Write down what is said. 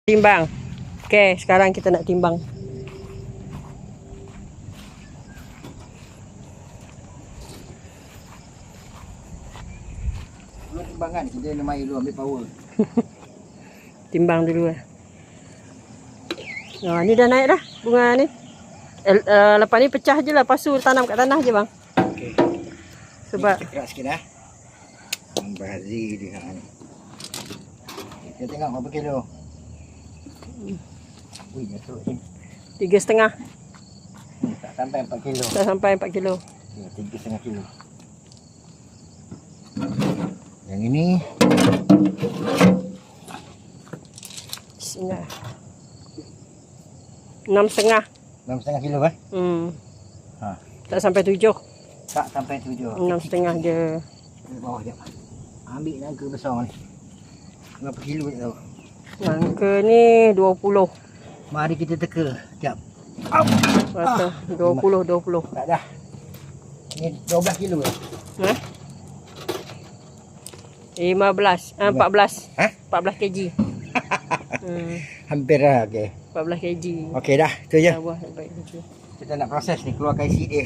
Timbang. Okey, sekarang kita nak timbang. Belum timbangan, kita nak main dulu ambil power. Timbang dulu lah. Ni dah naik dah bunga ni. Lepas ni pecah je lah, lepas tu tanam kat tanah je bang. Okey. Sebab Kerak sikit dah. Membazir dia ni. Kita tengok berapa kilo. Ui, masuk ni. 3,5. Tak sampai 4 kilo. Tak sampai 4 kilo. Ya, 3,5 kilo. Yang ini Bismillah. 6,5. 6,5 kilo eh? Ha. Tak sampai 7. Tak sampai 7. 6,5 je. Di bawah jap. Ambil nangka besar ni. Berapa kilo tak tahu. Nangka ni 20. Mari kita teka. Jap. Berapa? 20. Tak dah. Ni 12 kilo eh? Ha? 15. 14. Ha? 14 kg. Hampir lah. Okey. 14 kg. Okey dah. Itu je. Buah baik. Kita nak proses ni. Keluarkan isi dia.